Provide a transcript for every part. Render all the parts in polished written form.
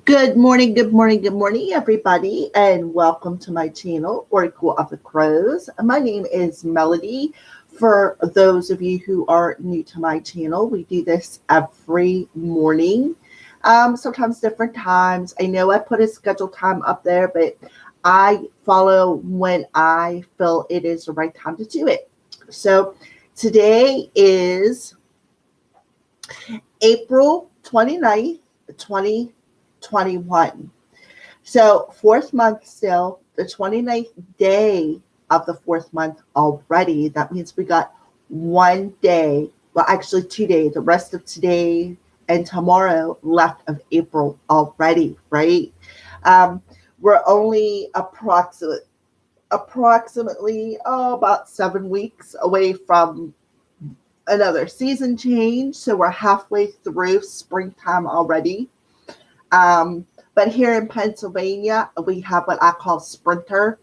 Good morning, good morning, good morning, everybody, and welcome to my channel, Oracle of the Crows. My name is Melody. For those of you who are new to my channel, we do this every morning, sometimes different times. I know I put a scheduled time up there, but I follow when I feel it is the right time to do it. So today is April 29th, 2021. So, fourth month still, the 29th day of the fourth month already. That means we got one day, well, actually 2 days, the rest of today and tomorrow left of April already, right? Um, we're only approximately about 7 weeks away from another season change. So we're halfway through springtime already. But here in Pennsylvania, we have what I call sprinter.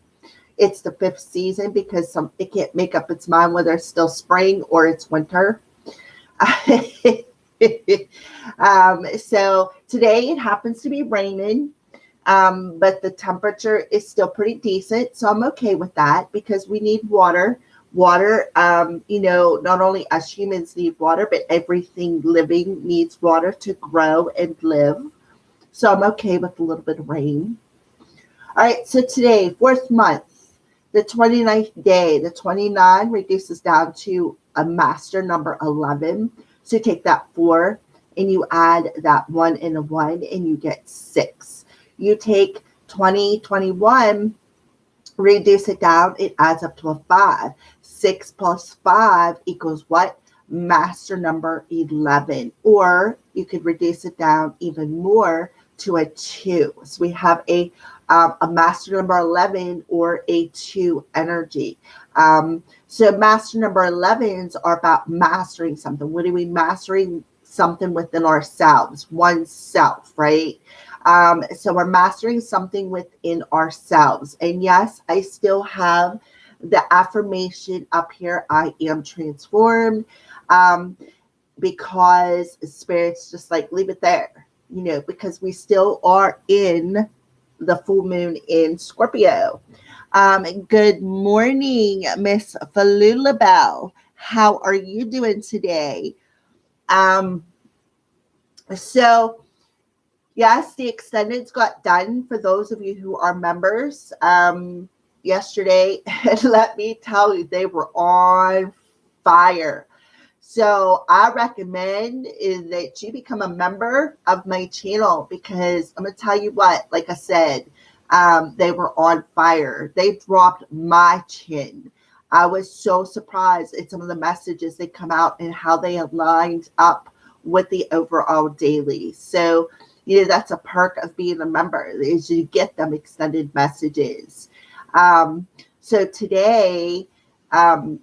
It's the fifth season because it can't make up its mind whether it's still spring or it's winter. So today it happens to be raining, but the temperature is still pretty decent. So I'm okay with that because we need water. Water, not only us humans need water, but everything living needs water to grow and live. So I'm okay with a little bit of rain. All right, so today, fourth month, the 29th day, the 29 reduces down to a master number 11. So you take that 4 and you add that 1 and a 1 and you get 6. You take 2021, reduce it down, it adds up to a 5. 6 plus 5 equals what? Master number 11. Or you could reduce it down even more to a 2. So we have a master number 11 or a 2 energy. So master number 11s are about mastering something. What are we mastering? Something within ourselves, oneself, right? So we're mastering something within ourselves. And yes, I still have the affirmation up here, I am transformed, because spirits just like leave it there, because we still are in the full moon in Scorpio. Good morning, Miss Falulabelle. How are you doing today? Um, so yes, the extendeds got done for those of you who are members yesterday. And let me tell you, they were on fire. So I recommend is that you become a member of my channel because I'm going to tell you what, like I said, they were on fire. They dropped my chin. I was so surprised at some of the messages that come out and how they aligned up with the overall daily. So, that's a perk of being a member is you get them extended messages. Um, so today, I'm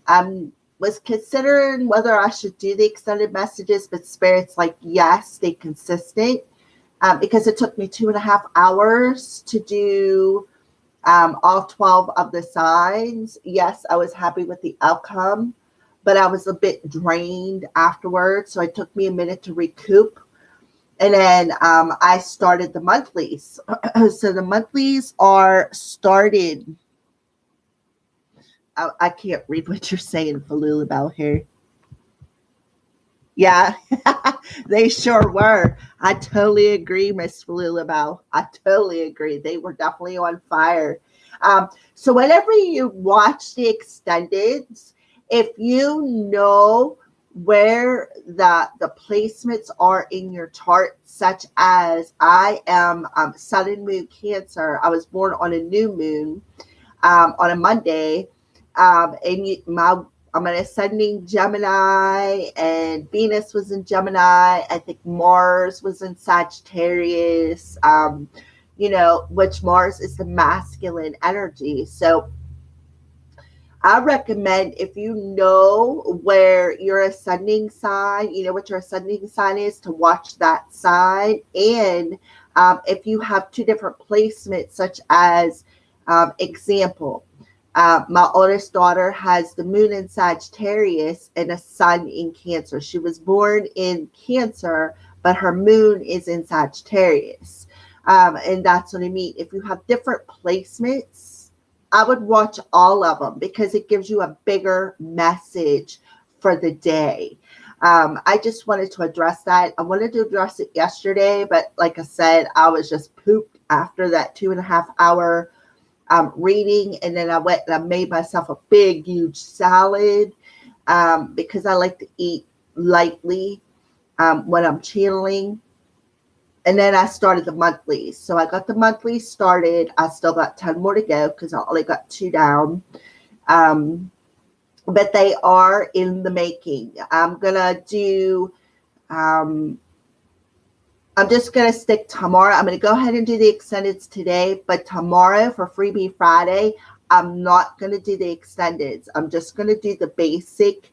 was considering whether I should do the extended messages, but Spirit's like, yes, stay consistent. Because it took me 2.5 hours to do all 12 of the signs. Yes, I was happy with the outcome, but I was a bit drained afterwards. So it took me a minute to recoup. And then I started the monthlies. So the monthlies are started. I can't read what you're saying, Falulabelle here. Yeah, they sure were. I totally agree, Miss Lulabelle. I totally agree. They were definitely on fire. So whenever you watch the extendeds, if you know where the placements are in your chart, such as I am Sun and Moon Cancer. I was born on a new moon on a Monday, and I'm an ascending Gemini, and Venus was in Gemini. I think Mars was in Sagittarius, which Mars is the masculine energy. So I recommend if you know where your ascending sign, what your ascending sign is, to watch that sign. And if you have two different placements, such as example, my oldest daughter has the moon in Sagittarius and a sun in Cancer. She was born in Cancer, but her moon is in Sagittarius. And that's what I mean. If you have different placements, I would watch all of them because it gives you a bigger message for the day. I just wanted to address that. I wanted to address it yesterday, but like I said, I was just pooped after that 2.5 hour reading. And then I went and I made myself a big, huge salad because I like to eat lightly when I'm channeling. And then I started the monthlies. So I got the monthlies started. I still got 10 more to go because I only got 2 down. But they are in the making. I'm just going to stick tomorrow. I'm going to go ahead and do the extendeds today. But tomorrow for Freebie Friday, I'm not going to do the extendeds. I'm just going to do the basic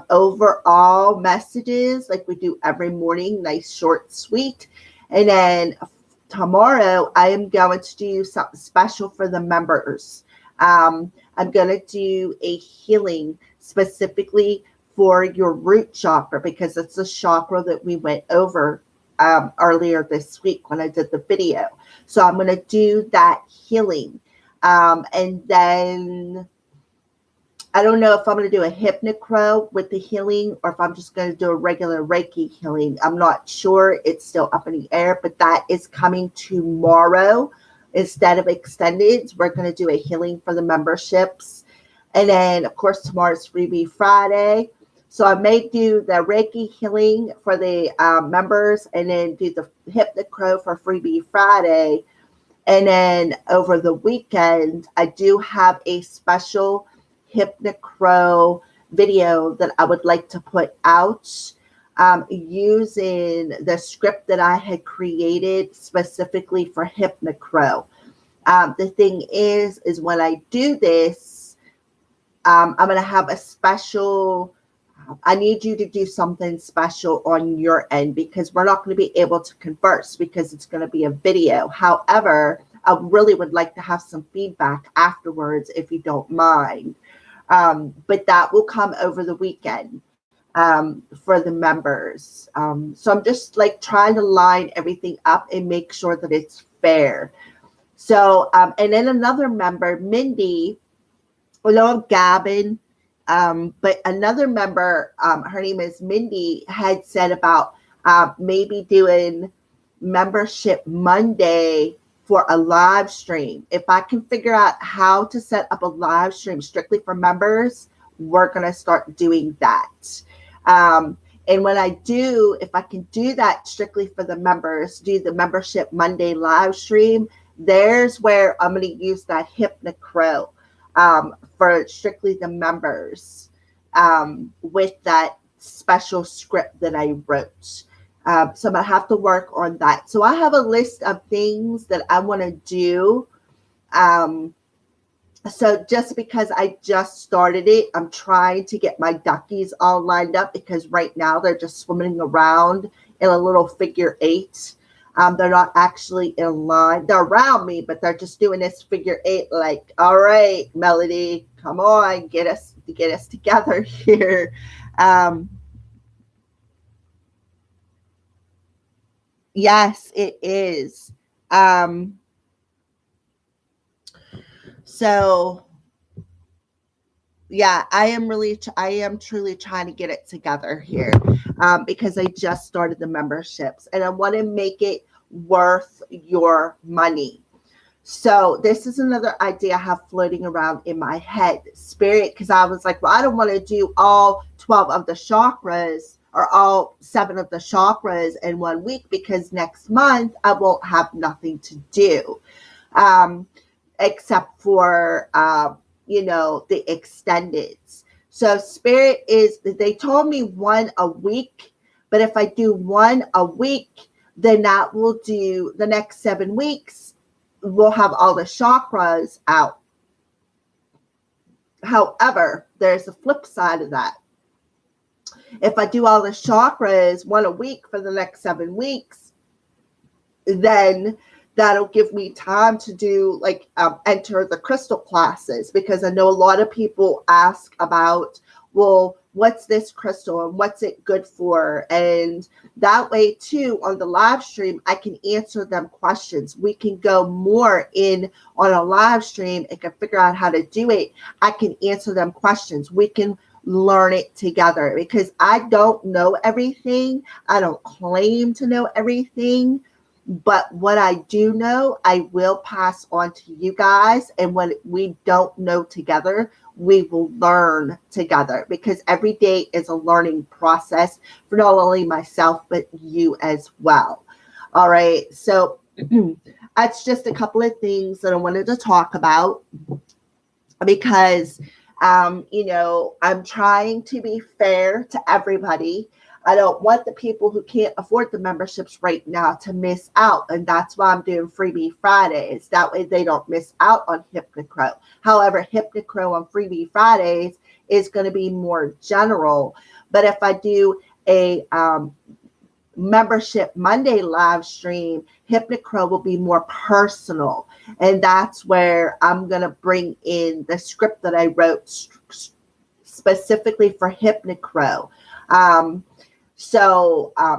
overall messages like we do every morning. Nice, short, sweet. And then tomorrow, I am going to do something special for the members. I'm going to do a healing specifically for your root chakra because it's a chakra that we went over earlier this week when I did the video. So I'm going to do that healing. And then I don't know if I'm going to do a hypnocrow with the healing or if I'm just going to do a regular Reiki healing. I'm not sure. It's still up in the air, but that is coming tomorrow. Instead of extended, we're going to do a healing for the memberships. And then, of course, tomorrow's Freebie Friday. So I may do the Reiki healing for the members and then do the hypnocrow for Freebie Friday. And then over the weekend, I do have a special hypnocrow video that I would like to put out using the script that I had created specifically for hypnocrow. The thing is when I do this, I'm going to have a special, I need you to do something special on your end because we're not going to be able to converse because it's going to be a video. However, I really would like to have some feedback afterwards if you don't mind. But that will come over the weekend for the members. So I'm just like trying to line everything up and make sure that it's fair. So, and then another member, Mindy, although I'm gabbing, but another member, her name is Mindy, had said about maybe doing membership Monday for a live stream. If I can figure out how to set up a live stream strictly for members, we're going to start doing that. And when I do, if I can do that strictly for the members, do the membership Monday live stream, there's where I'm going to use that hypnocrow for strictly the members with that special script that I wrote. So I'm going to have to work on that. So I have a list of things that I want to do. So just because I just started it, I'm trying to get my duckies all lined up because right now they're just swimming around in a little figure 8. They're not actually in line. They're around me, but they're just doing this figure 8 like, all right, Melody, come on, get us together here. Yes, it is. So yeah, I am truly trying to get it together here because I just started the memberships and I want to make it worth your money. So this is another idea I have floating around in my head, Spirit, because I was like, well, I don't want to do all 12 of the chakras or all 7 of the chakras in 1 week because next month I won't have nothing to do except for, the extendeds. So Spirit they told me 1 a week, but if I do 1 a week, then that will do the next 7 weeks. We'll have all the chakras out. However, there's a flip side of that. If I do all the chakras 1 a week for the next 7 weeks, then that'll give me time to do enter the crystal classes because I know a lot of people ask about, well, what's this crystal and what's it good for? And that way too, on the live stream, I can answer them questions. We can go more in on a live stream and can figure out how to do it. I can answer them questions. We can learn it together, because I don't know everything. I don't claim to know everything, but what I do know, I will pass on to you guys. And when we don't know together, we will learn together, because every day is a learning process for not only myself, but you as well. All right. So that's just a couple of things that I wanted to talk about, because I'm trying to be fair to everybody. I don't want the people who can't afford the memberships right now to miss out. And that's why I'm doing Freebie Fridays. That way they don't miss out on HypnoCrow. However, HypnoCrow on Freebie Fridays is going to be more general. But if I do a membership Monday live stream, HypnoCrow will be more personal. And that's where I'm going to bring in the script that I wrote specifically for HypnoCrow.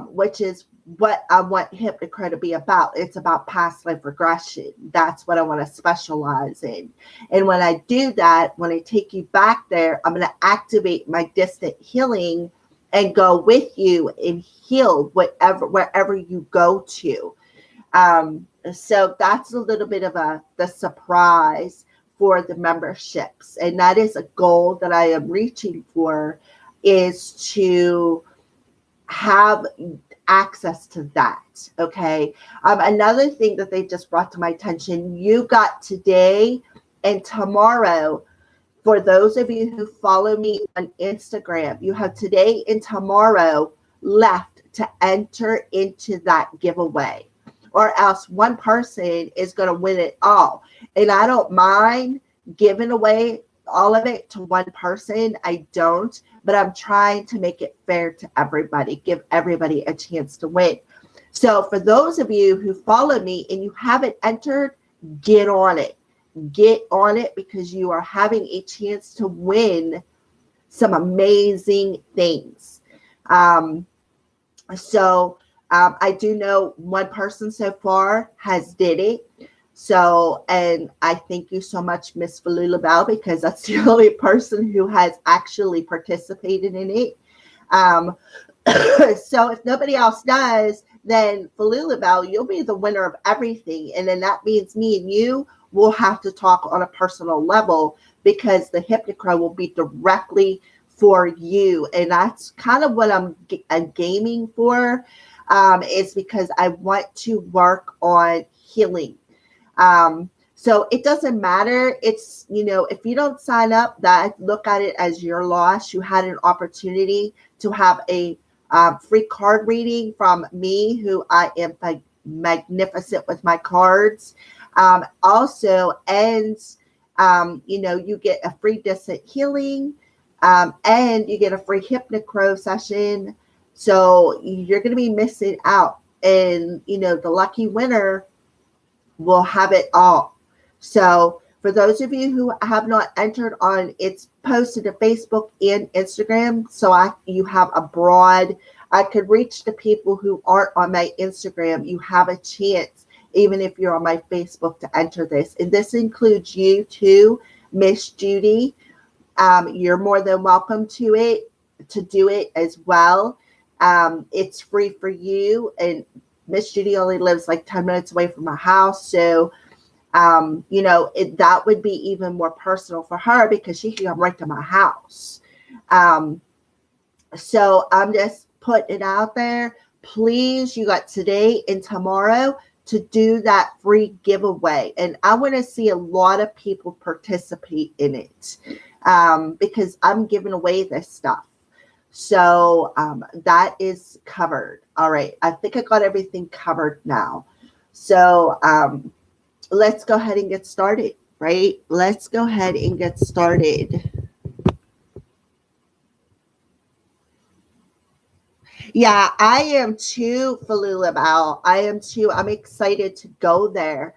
Which is what I want HypnoCrow to be about. It's about past life regression. That's what I want to specialize in. And when I do that, when I take you back there, I'm going to activate my distant healing and go with you and heal wherever you go to. So that's a little bit of the surprise for the memberships. And that is a goal that I am reaching for, is to have access to that. Okay. Another thing that they just brought to my attention, you got today and tomorrow. For those of you who follow me on Instagram, you have today and tomorrow left to enter into that giveaway, or else one person is going to win it all. And I don't mind giving away all of it to one person. I don't, but I'm trying to make it fair to everybody, give everybody a chance to win. So for those of you who follow me and you haven't entered, get on it. Get on it, because you are having a chance to win some amazing things. I do know one person so far has did it. So, and I thank you so much, Miss Falula Bell, because that's the only person who has actually participated in it. So if nobody else does, then Falula Bell, you'll be the winner of everything. And then that means me and you will have to talk on a personal level, because the HypnoCrow will be directly for you. And that's kind of what I'm gaming for, is because I want to work on healing. So it doesn't matter. It's, if you don't sign up, that look at it as your loss. You had an opportunity to have a free card reading from me, who I am magnificent with my cards. Also, and you get a free distant healing, and you get a free HypnoCrow session. So you're going to be missing out, and the lucky winner will have it all. So for those of you who have not entered on, it's posted to Facebook and Instagram. So you have I could reach the people who aren't on my Instagram. You have a chance, even if you're on my Facebook, to enter this. And this includes you too, Miss Judy. You're more than welcome to do it as well. It's free for you. And Miss Judy only lives like 10 minutes away from my house. So, that would be even more personal for her, because she can come right to my house. So I'm just putting it out there. Please, you got today and tomorrow to do that free giveaway. And I want to see a lot of people participate in it, because I'm giving away this stuff. So that is covered. All right. I think I got everything covered now. So let's go ahead and get started, right? Let's go ahead and get started. Yeah, I am too, Falulabal. I am too. I'm excited to go there.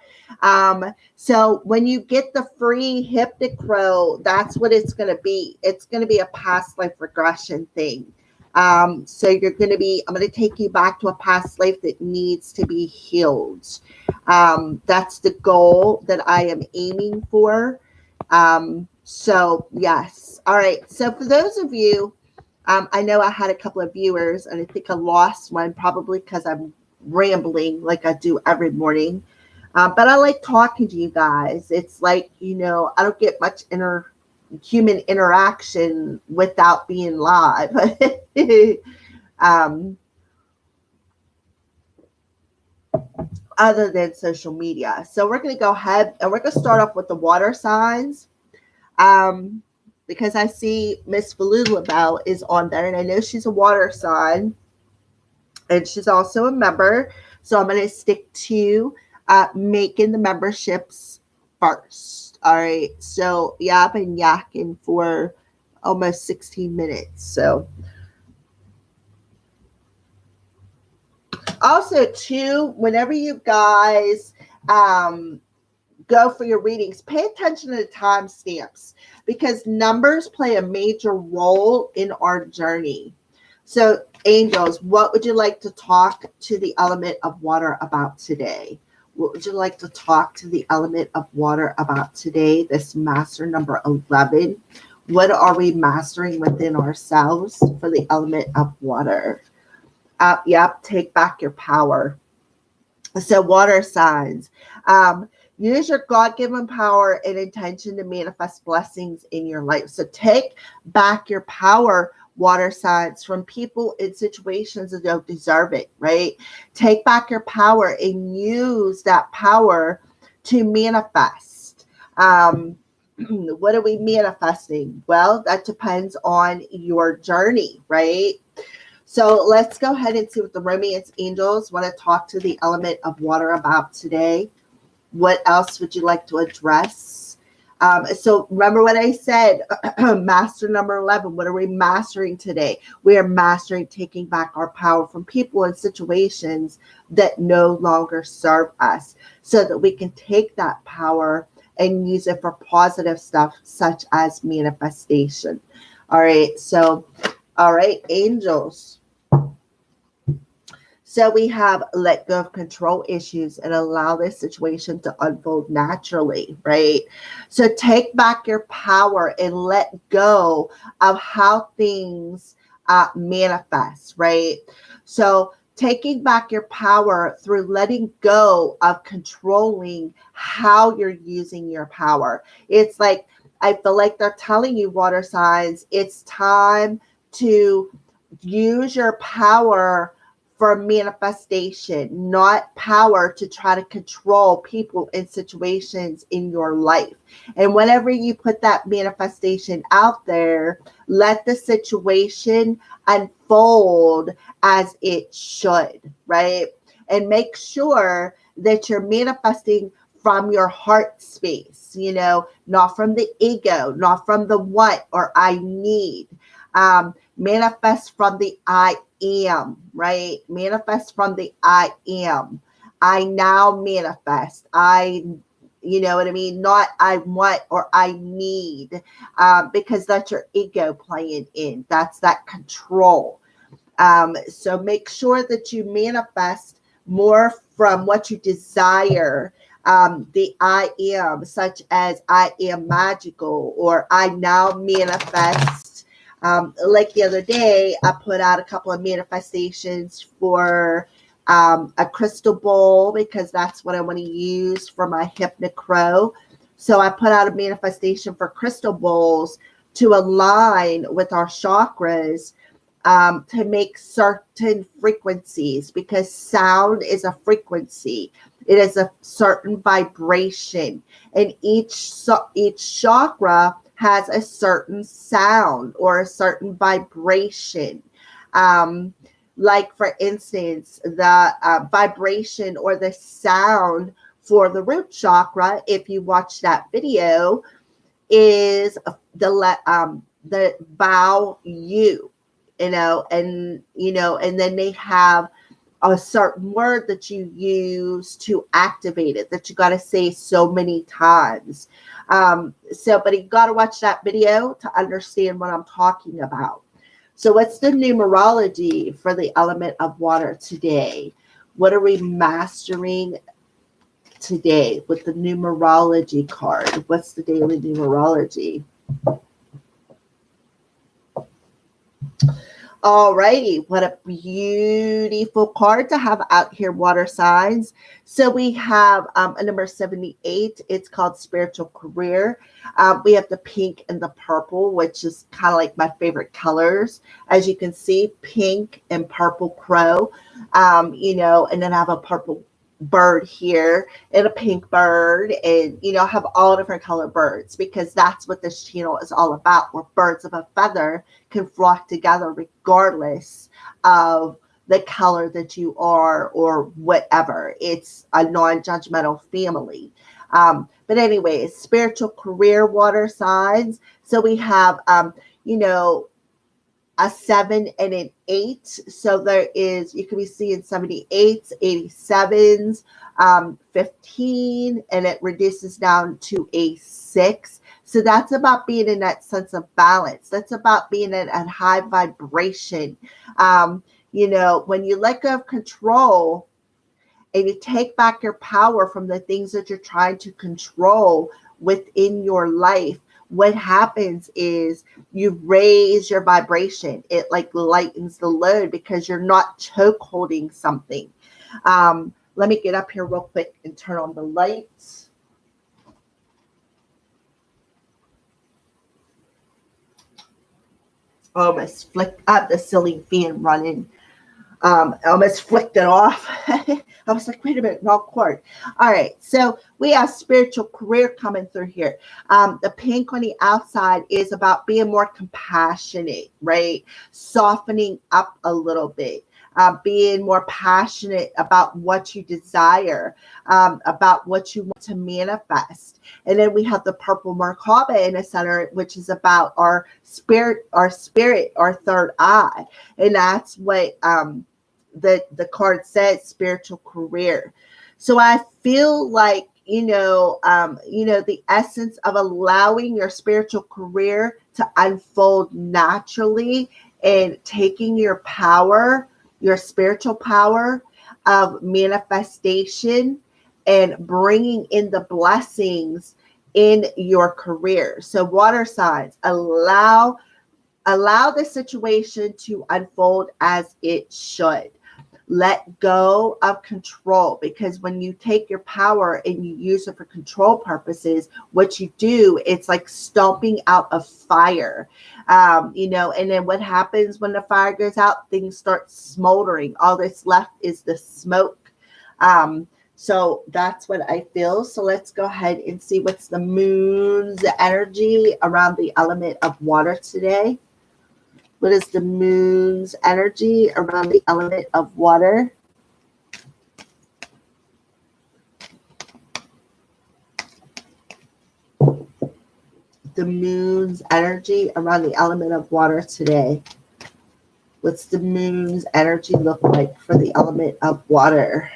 So when you get the free Hypnocro, that's what it's going to be. It's going to be a past life regression thing. So you're going to be, I'm going to take you back to a past life that needs to be healed. That's the goal that I am aiming for. So yes. All right. So for those of you, I know I had a couple of viewers, and I think I lost one probably because I'm rambling like I do every morning. But I like talking to you guys. It's like, I don't get much human interaction without being live. um, Other than social media. So we're going to go ahead and we're going to start off with the water signs. Because I see Miss Falulabel is on there, and I know she's a water sign, and she's also a member. So I'm going to stick to making the memberships first. All right. So yeah, I've been yakking for almost 16 minutes. So also too, whenever you guys go for your readings, pay attention to the timestamps because numbers play a major role in our journey. So, angels, what would you like to talk to the element of water about today? What would you like to talk to the element of water about today? This master number 11. What are we mastering within ourselves for the element of water? Yep, take back your power. So, water signs. Use your God-given power and intention to manifest blessings in your life. So take back your power, water signs, from people in situations that don't deserve it, right? Take back your power and use that power to manifest. What are we manifesting? Well, that depends on your journey, right? So let's go ahead and see what the romance angels want to talk to the element of water about today. What else would you like to address? So remember what I said, master number 11. What are we mastering today? We are mastering taking back our power from people and situations that no longer serve us so that we can take that power and use it for positive stuff such as manifestation. All right. So, all right, angels. So we have let go of control issues and allow this situation to unfold naturally, right? So take back your power and let go of how things manifest, right? So taking back your power through letting go of controlling how you're using your power. It's like, I feel like they're telling you, water signs, it's time to use your power for manifestation, not power to try to control people and situations in your life. And whenever you put that manifestation out there, let the situation unfold as it should, right? And make sure that you're manifesting from your heart space, not from the ego, not from the what or I need. Manifest from the I am, right? Manifest from the I am. I now manifest. You know what I mean? Not I want or I need, because that's your ego playing in. That's that control. So make sure that you manifest more from what you desire. The I am, such as I am magical, or I now manifest. Like the other day, I put out a couple of manifestations for a crystal bowl because that's what I want to use for my Hypnocro. So I put out a manifestation for crystal bowls to align with our chakras, to make certain frequencies, because sound is a frequency. It is a certain vibration, and each chakra has a certain sound or a certain vibration. Like, for instance, the vibration or the sound for the root chakra, if you watch that video, is the vowel U. and then they have a certain word that you use to activate it that you got to say so many times. But you got to watch that video to understand what I'm talking about. So what's the numerology for the element of water today? What are we mastering today with the numerology card? What's the daily numerology? Alrighty, what a beautiful card to have out here, water signs. So we have a number 78. It's called Spiritual Career. We have the pink and the purple, which is kind of like my favorite colors. As you can see, pink and purple crow, and then I have a purple bird here and a pink bird, and have all different color birds, because that's what this channel is all about, where birds of a feather can flock together regardless of the color that you are or whatever. It's a non-judgmental family. But anyways, spiritual career, water signs. So we have a 7 and an 8. So there is, you can be seeing 78s, 87s, 15, and it reduces down to a 6. So that's about being in that sense of balance. That's about being in a high vibration. When you let go of control and you take back your power from the things that you're trying to control within your life, what happens is you raise your vibration. It like lightens the load because you're not choke holding something. Let me get up here real quick and turn on the lights. Almost flicked up the ceiling fan running. Almost flicked it off. I was like, wait a minute, wrong cord. All right, so we have spiritual career coming through here. The pink on the outside is about being more compassionate, right? Softening up a little bit. Being more passionate about what you desire, about what you want to manifest. And then we have the purple Merkaba in the center, which is about our spirit, our third eye. And that's what the card says, spiritual career. So I feel like, the essence of allowing your spiritual career to unfold naturally and taking your power, your spiritual power of manifestation and bringing in the blessings in your career. So water signs, allow the situation to unfold as it should. Let go of control, because when you take your power and you use it for control purposes, what you do, it's like stomping out a fire, and then what happens when the fire goes out? Things start smoldering. All that's left is the smoke. So that's what I feel. So let's go ahead and see what's the moon's energy around the element of water today. What is the moon's energy around the element of water? The moon's energy around the element of water today. What's the moon's energy look like for the element of water?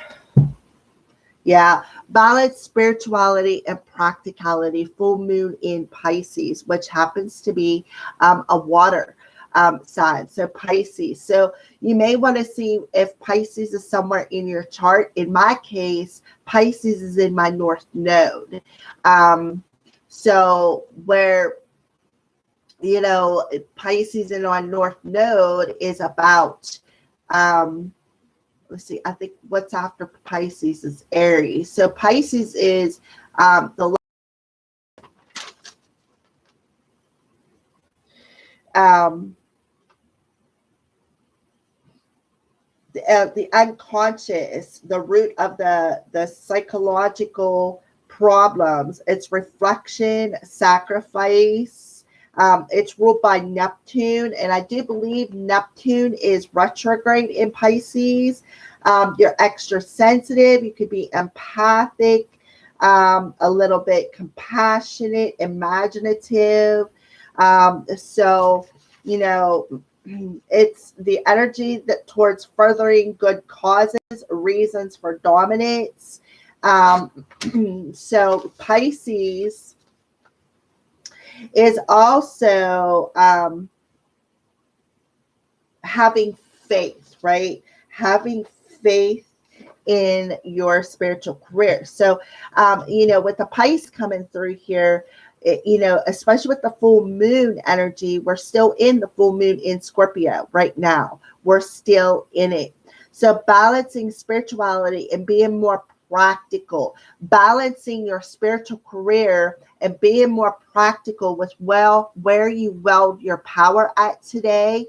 Yeah, balance, spirituality, and practicality. Full moon in Pisces, which happens to be a water sign. So Pisces. So you may want to see if Pisces is somewhere in your chart. In my case, Pisces is in my north node. So where, Pisces in our north node is about, let's see, I think what's after Pisces is Aries. So Pisces is the unconscious, the root of the psychological problems. It's reflection, sacrifice. It's ruled by Neptune, and I do believe Neptune is retrograde in Pisces. You're extra sensitive. You could be empathic, a little bit compassionate, imaginative. So It's the energy that towards furthering good causes, reasons for dominance. Um, so Pisces is also having faith, right? Having faith in your spiritual career. So, with the Pisces coming through here, especially with the full moon energy, we're still in the full moon in Scorpio right now. We're still in it. So, balancing spirituality and being more practical, balancing your spiritual career and being more practical with where you weld your power at today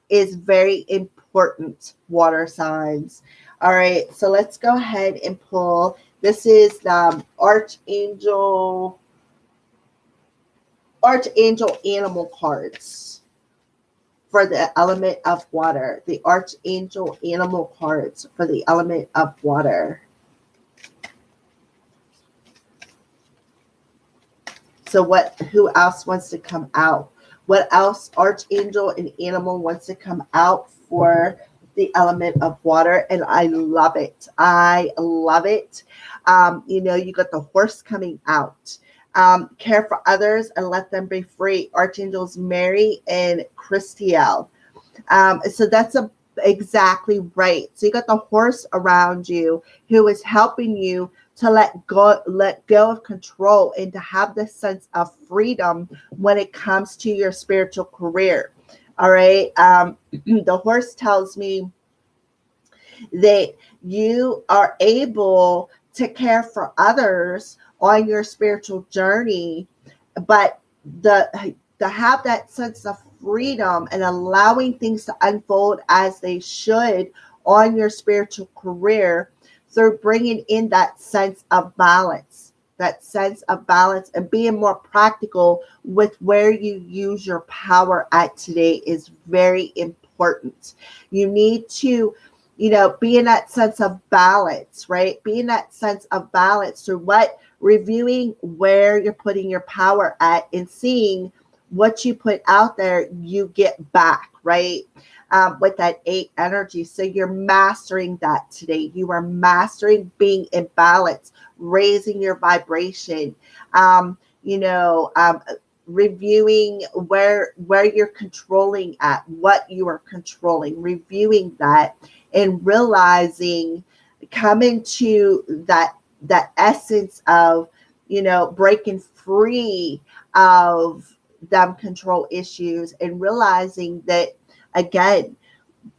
is very important, water signs. All right, so let's go ahead and pull. This is the Archangel Animal cards for the element of water. The Archangel Animal cards for the element of water. So who else wants to come out? What else Archangel and Animal wants to come out for the element of water? And I love it. I love it. You got the Horse coming out. Care for others and let them be free. Archangels Mary and Christiel. So that's exactly right. So you got the Horse around you who is helping you to let go of control and to have this sense of freedom when it comes to your spiritual career. All right. The Horse tells me that you are able to care for others on your spiritual journey, but to have that sense of freedom and allowing things to unfold as they should on your spiritual career through bringing in that sense of balance and being more practical with where you use your power at today is very important. You need to be in that sense of balance, right? Be in that sense of balance through reviewing where you're putting your power at and seeing what you put out there, you get back, right? With that 8 energy. So you're mastering that today. You are mastering being in balance, raising your vibration, reviewing where you're controlling at, what you are controlling, reviewing that and realizing, coming to that essence of, breaking free of them control issues and realizing that, again,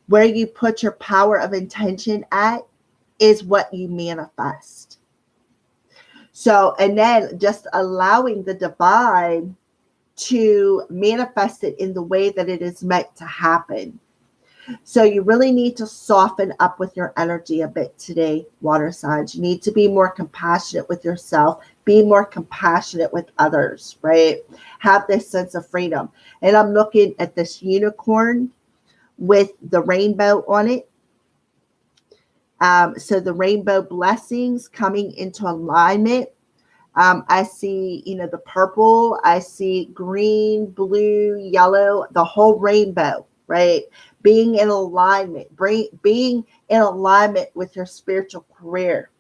where you put your power of intention at is what you manifest. So, and then just allowing the divine to manifest it in the way that it is meant to happen. So you really need to soften up with your energy a bit today, water signs. You need to be more compassionate with yourself, be more compassionate with others, right? Have this sense of freedom. And I'm looking at this unicorn with the rainbow on it. So the rainbow blessings coming into alignment. I see, the purple, I see green, blue, yellow, the whole rainbow, right? Being in alignment, being in alignment with your spiritual career,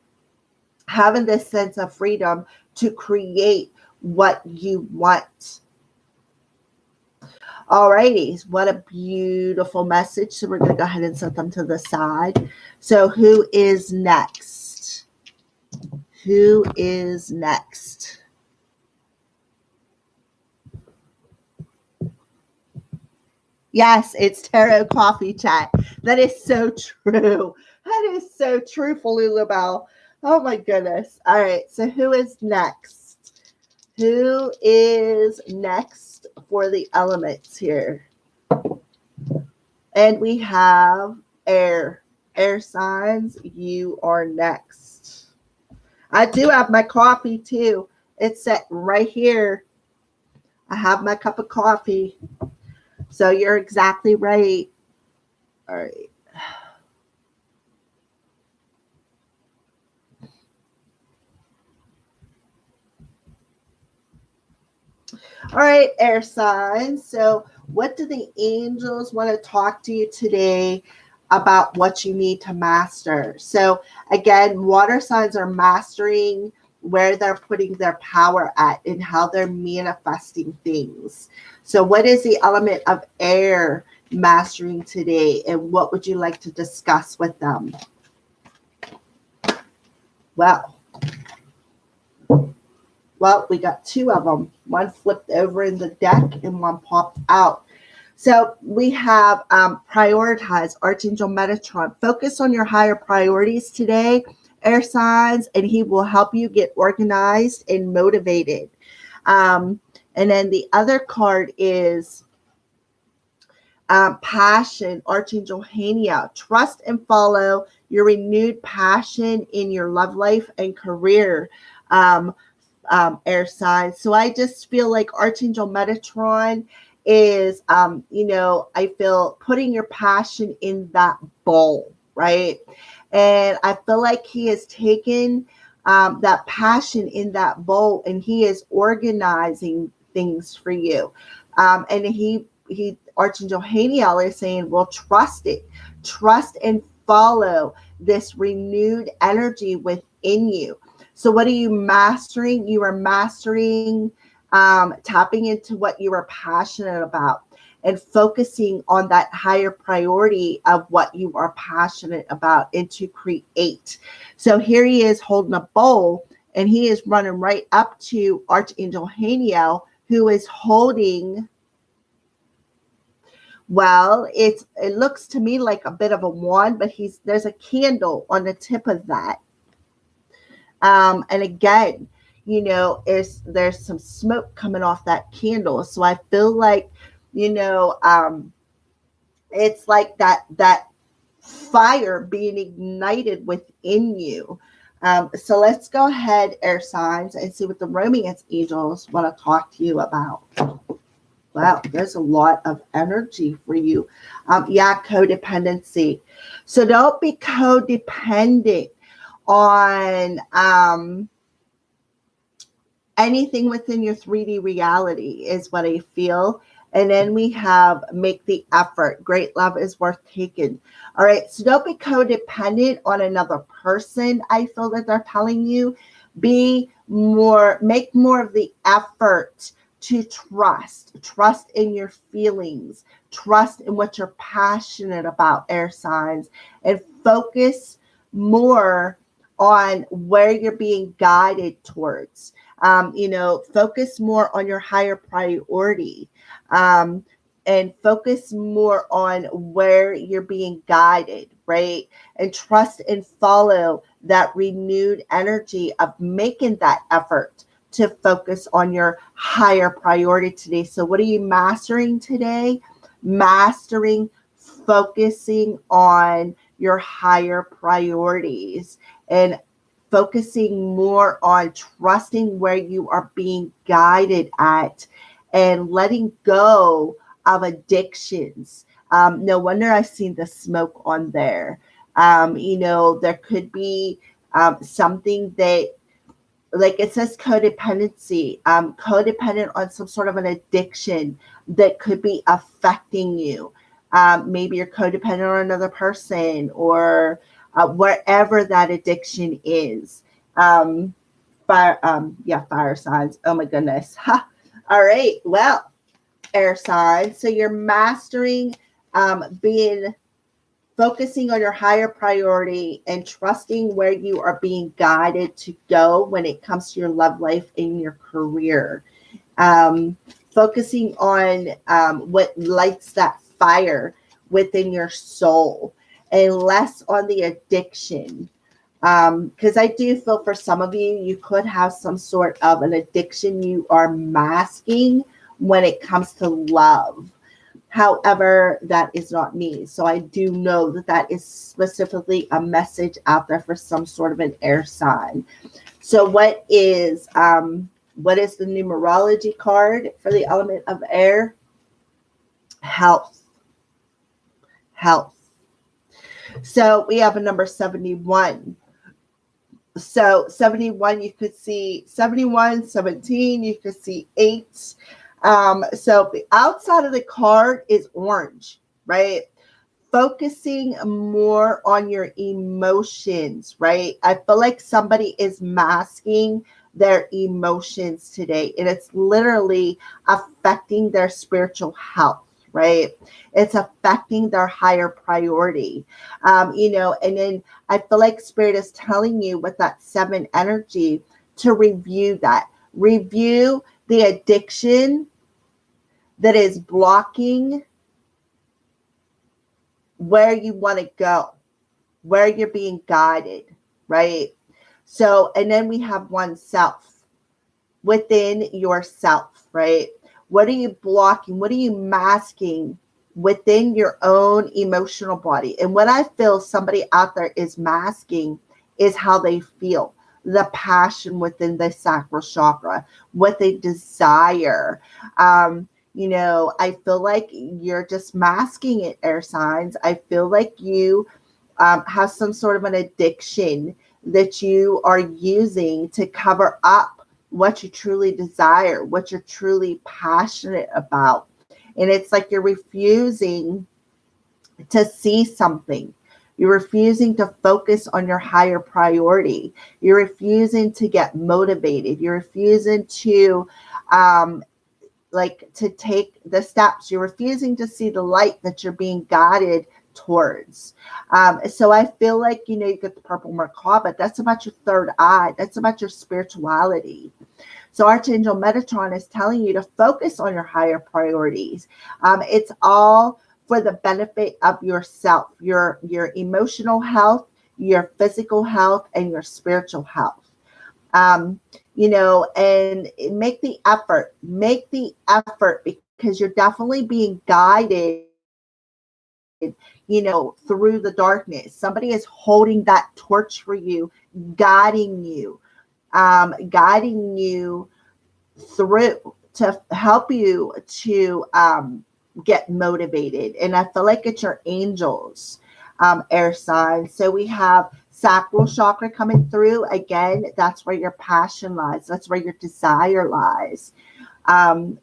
having this sense of freedom to create what you want. Alrighty, what a beautiful message. So we're going to go ahead and set them to the side. So who is next? Who is next? Yes, it's Tarot Coffee Chat. That is so true. That is so true, Falulabelle. Oh my goodness. All right, so who is next? Who is next for the elements here? And we have air. Air signs, you are next. I do have my coffee too. It's set right here. I have my cup of coffee. So you're exactly right. All right. All right, air signs. So, what do the angels want to talk to you today about what you need to master? So, again, water signs are mastering where they're putting their power at and how they're manifesting things. So, what is the element of air mastering today, and what would you like to discuss with them? Well, Well, we got two of them. One flipped over in the deck and one popped out. So we have prioritize Archangel Metatron. Focus on your higher priorities today, air signs, and he will help you get organized and motivated. And then the other card is passion, Archangel Hania. Trust and follow your renewed passion in your love life and career. Air signs. So I just feel like Archangel Metatron is, I feel putting your passion in that bowl, right? And I feel like he has taken that passion in that bowl and he is organizing things for you. And Archangel Haniel is saying, well, trust it, trust and follow this renewed energy within you. So what are you mastering? You are mastering tapping into what you are passionate about and focusing on that higher priority of what you are passionate about and to create. So here he is holding a bowl and he is running right up to Archangel Haniel, who is holding, well, it looks to me like a bit of a wand, but there's a candle on the tip of that. And again, there's some smoke coming off that candle. So I feel like, it's like that fire being ignited within you. So let's go ahead, air signs, and see what the romance angels want to talk to you about. Wow, there's a lot of energy for you. Codependency. So don't be codependent on anything within your 3D reality is what I feel. And then we have make the effort. Great love is worth taking. All right. So don't be codependent on another person. I feel that they're telling you make more of the effort to trust in your feelings, trust in what you're passionate about, air signs, and focus more on where you're being guided towards. Focus more on your higher priority, and focus more on where you're being guided, right? And trust and follow that renewed energy of making that effort to focus on your higher priority today. So what are you mastering today? Mastering focusing on your higher priorities and focusing more on trusting where you are being guided at and letting go of addictions. No wonder I've seen the smoke on there. There could be something that, like it says codependency, codependent on some sort of an addiction that could be affecting you. Maybe you're codependent on another person or wherever that addiction is. Fire signs. Oh my goodness. Ha. All right. Well, air signs. So you're mastering focusing on your higher priority and trusting where you are being guided to go when it comes to your love life and your career. Focusing on what lights that fire within your soul and less on the addiction. Because I do feel for some of you, you could have some sort of an addiction you are masking when it comes to love. However, that is not me. So I do know that is specifically a message out there for some sort of an air sign. So what is the numerology card for the element of air? Health. So we have a number 71. So 71, you could see 71, 17, you could see 8. So the outside of the card is orange, right? Focusing more on your emotions, right? I feel like somebody is masking their emotions today, and it's literally affecting their spiritual health, right? It's affecting their higher priority. And then I feel like Spirit is telling you with that seven energy to review that. Review the addiction that is blocking where you want to go, where you're being guided, right? So, and then we have oneself, within yourself, right? What are you blocking? What are you masking within your own emotional body? And what I feel somebody out there is masking is how they feel, the passion within the sacral chakra, what they desire. I feel like you're just masking it, air signs. I feel like you have some sort of an addiction that you are using to cover up what you truly desire, what you're truly passionate about. And it's like you're refusing to see something. You're refusing to focus on your higher priority. You're refusing to get motivated. You're refusing to to take the steps. You're refusing to see the light that you're being guided towards. So I feel like, you get the purple Merkaba. That's about your third eye. That's about your spirituality. So Archangel Metatron is telling you to focus on your higher priorities. It's all for the benefit of yourself, your emotional health, your physical health, and your spiritual health. And make the effort because you're definitely being guided, through the darkness. Somebody is holding that torch for you, guiding you, guiding you through to help you to get motivated. And I feel like it's your angels, air signs. So we have sacral chakra coming through. Again, that's where your passion lies. That's where your desire lies.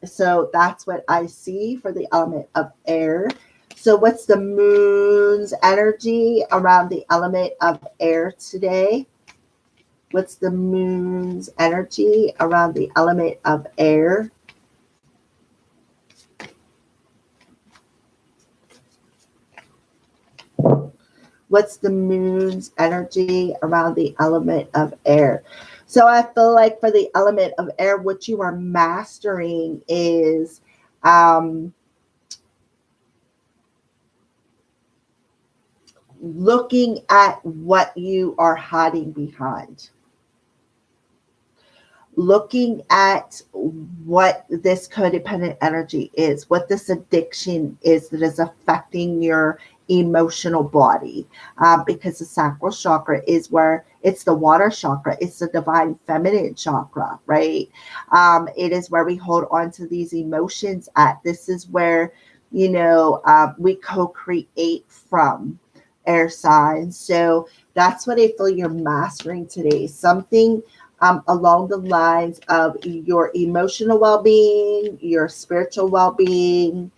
So that's what I see for the element of air. So what's the moon's energy around the element of air today? What's the moon's energy around the element of air? What's the moon's energy around the element of air? So I feel like for the element of air, what you are mastering is looking at what you are hiding behind. Looking at what this codependent energy is, what this addiction is that is affecting your emotional body, because the sacral chakra is where it's the water chakra, it's the divine feminine chakra, right? It is where we hold on to these emotions at. This is where, we co-create from, air signs. So that's what I feel you're mastering today. Something along the lines of your emotional well-being, your spiritual well-being,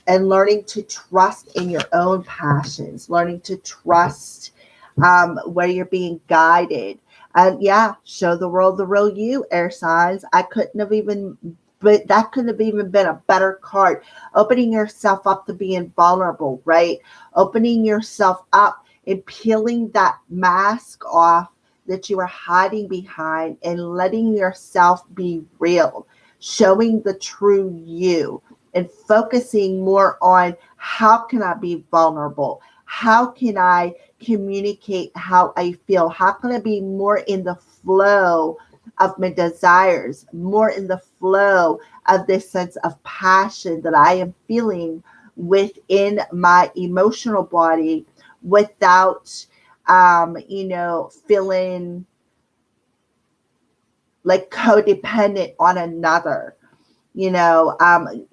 and learning to trust in your own passions, learning to trust where you're being guided. And show the world the real you, air signs. But that couldn't have even been a better card. Opening yourself up to being vulnerable, right? Opening yourself up and peeling that mask off that you are hiding behind and letting yourself be real, showing the true you and focusing more on how can I be vulnerable? How can I communicate how I feel? How can I be more in the flow of my desires, more in the flow of this sense of passion that I am feeling within my emotional body without feeling like codependent on another.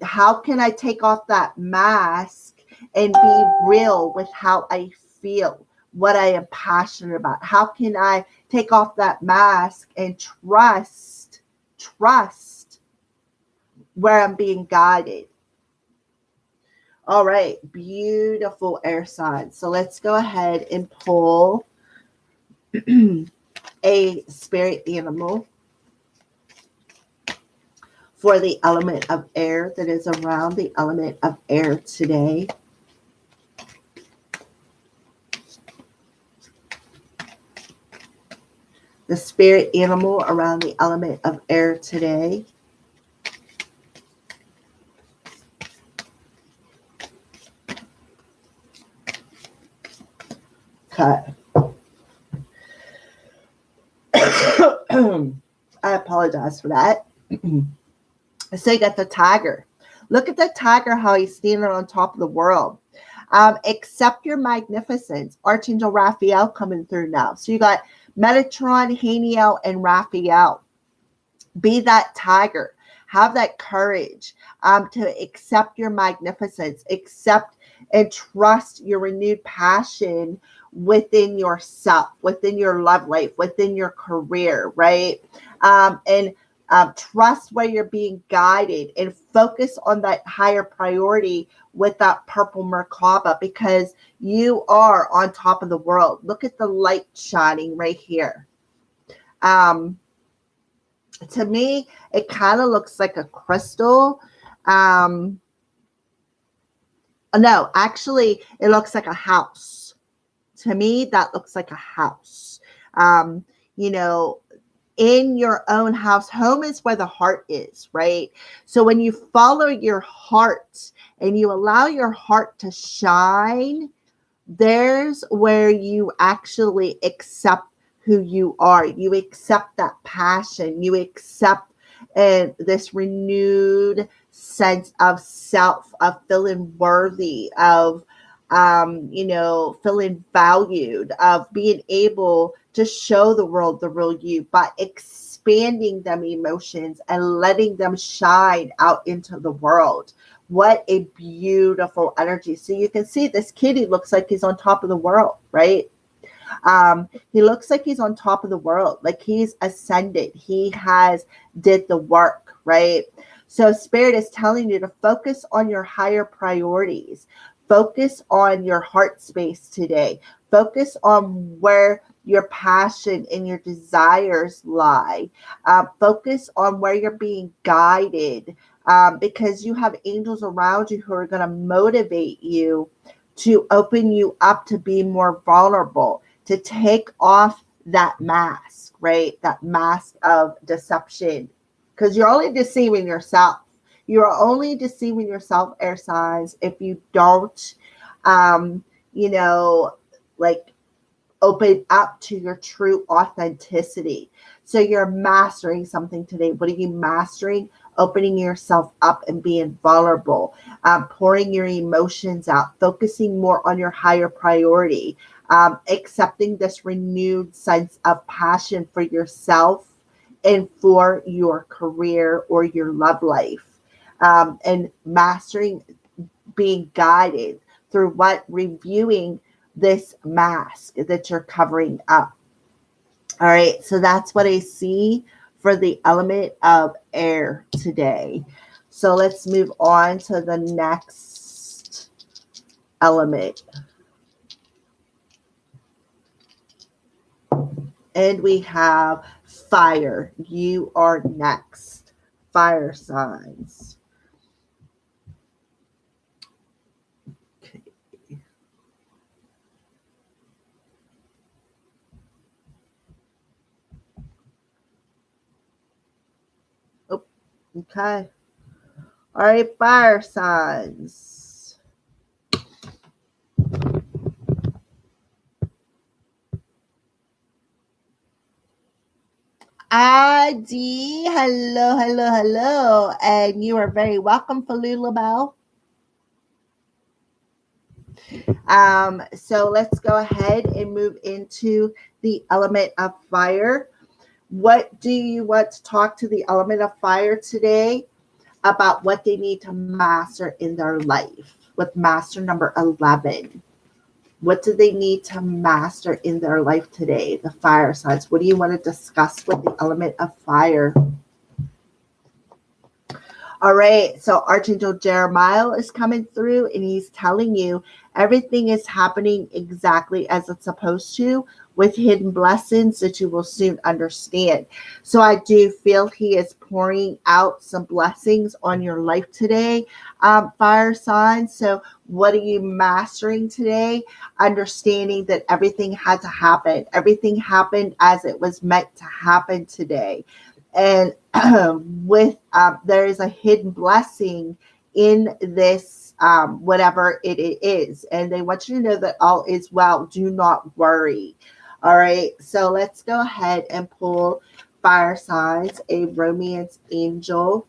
How can I take off that mask and be real with how I feel, what I am passionate about? How can I take off that mask and trust where I'm being guided. All right, beautiful air signs. So let's go ahead and pull a spirit animal for the element of air that is around the element of air today. The spirit animal around the element of air today. Okay. I apologize for that. So you got the tiger. Look at the tiger, how he's standing on top of the world. Accept your magnificence. Archangel Raphael coming through now. So you got Metatron, Haniel, and Raphael. Be that tiger. Have that courage to accept your magnificence. Accept and trust your renewed passion within yourself, within your love life, within your career, right? And trust where you're being guided and focus on that higher priority with that purple Merkaba, because you are on top of the world. Look at the light shining right here. To me, it kind of looks like a crystal. No, actually, it looks like a house. To me, that looks like a house. You know, in your own house. Home is where the heart is, right? So when you follow your heart and you allow your heart to shine, there's where you actually accept who you are. You accept that passion. You accept this renewed sense of self, of feeling worthy, of feeling valued, of being able to show the world the real you by expanding them emotions and letting them shine out into the world. What a beautiful energy. So you can see this kitty looks like he's on top of the world, right? He looks like he's on top of the world, like he's ascended. He has did the work, right? So Spirit is telling you to focus on your higher priorities. Focus on your heart space today. Focus on where your passion and your desires lie. Focus on where you're being guided, because you have angels around you who are going to motivate you to open you up to be more vulnerable, to take off that mask, right? That mask of deception, because you're only deceiving yourself. You are only deceiving yourself, air signs, if you don't, like open up to your true authenticity. So you're mastering something today. What are you mastering? Opening yourself up and being vulnerable, pouring your emotions out, focusing more on your higher priority, accepting this renewed sense of passion for yourself and for your career or your love life. And mastering being guided through what? Reviewing this mask that you're covering up. All right, so that's what I see for the element of air today. So let's move on to the next element. And we have fire. You are next. Fire signs. Okay. All right, fire signs. ID, hello, hello, hello. And you are very welcome, Falula Bell. So let's go ahead and move into the element of fire. What do you want to talk to the element of fire today about? What they need to master in their life with master number 11. What do they need to master in their life today? The fire signs. What do you want to discuss with the element of fire? All right. So Archangel Jeremiah is coming through and he's telling you everything is happening exactly as it's supposed to, with hidden blessings that you will soon understand. So I do feel he is pouring out some blessings on your life today, fire signs. So what are you mastering today? Understanding that everything had to happen. Everything happened as it was meant to happen today. And with there is a hidden blessing in this, whatever it is, and they want you to know that all is well. Do not worry. All right, so let's go ahead and pull fire signs, a romance angel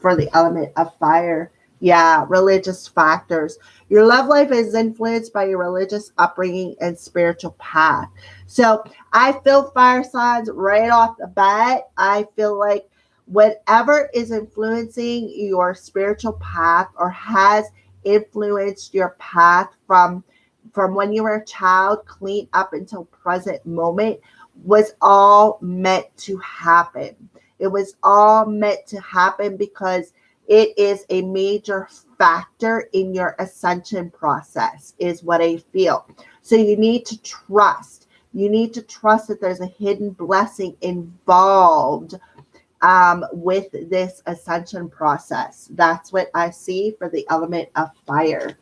for the element of fire. Yeah, religious factors. Your love life is influenced by your religious upbringing and spiritual path. So I feel fire signs right off the bat. I feel like whatever is influencing your spiritual path or has influenced your path from when you were a child clean up until present moment was all meant to happen. It was all meant to happen because it is a major factor in your ascension process, is what I feel. So you need to trust. You need to trust that there's a hidden blessing involved with this ascension process. That's what I see for the element of fire.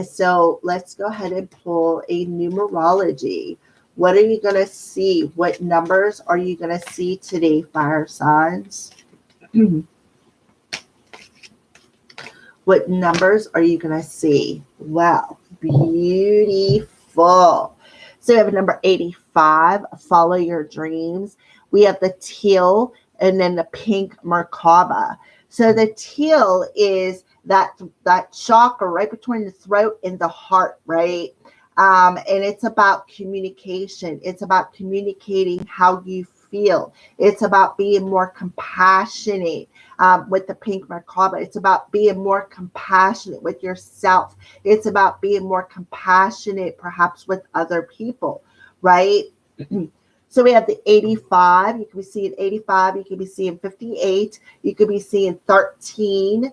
So let's go ahead and pull a numerology. What are you going to see? What numbers are you going to see today, fire signs? What numbers are you going to see? Wow, beautiful. So we have number 85, follow your dreams. We have the teal and then the pink Merkaba. So the teal is that chakra right between the throat and the heart, right? And it's about communication. It's about communicating how you feel. It's about being more compassionate. With the pink Merkaba, it's about being more compassionate with yourself. It's about being more compassionate, perhaps with other people, right? So we have the 85. You could be seeing 85. You could be seeing 58. You could be seeing 13.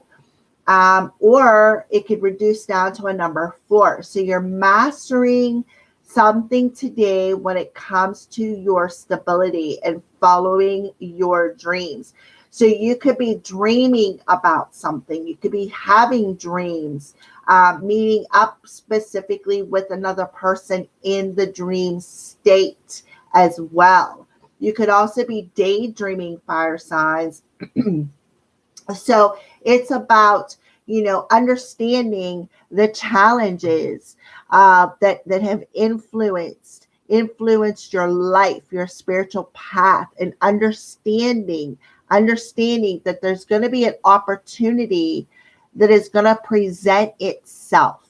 Or it could reduce down to a number 4. So you're mastering something today when it comes to your stability and following your dreams. So you could be dreaming about something. You could be having dreams, meeting up specifically with another person in the dream state as well. You could also be daydreaming, fire signs. So it's about, understanding the challenges that have influenced your life, your spiritual path, and understanding that there's going to be an opportunity that is going to present itself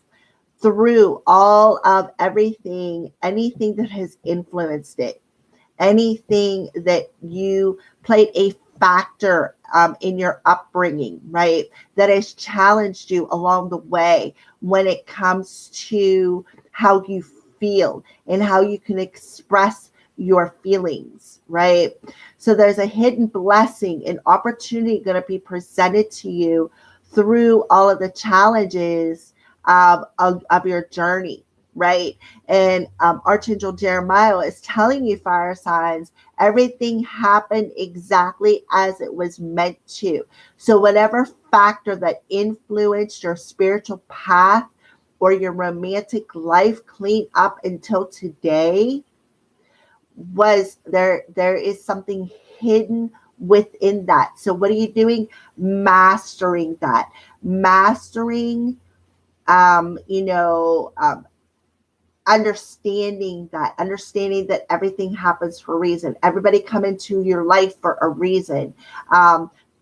through all of anything that has influenced it, anything that you played a factor in your upbringing, right? That has challenged you along the way when it comes to how you feel and how you can express your feelings, right? So there's a hidden blessing, an opportunity going to be presented to you through all of the challenges of your journey, right? And Archangel Jeremiah is telling you, fire signs, everything happened exactly as it was meant to. So whatever factor that influenced your spiritual path or your romantic life clean up until today, was there is something hidden within that. So what are you doing? Mastering that. Mastering understanding that everything happens for a reason. Everybody come into your life for a reason.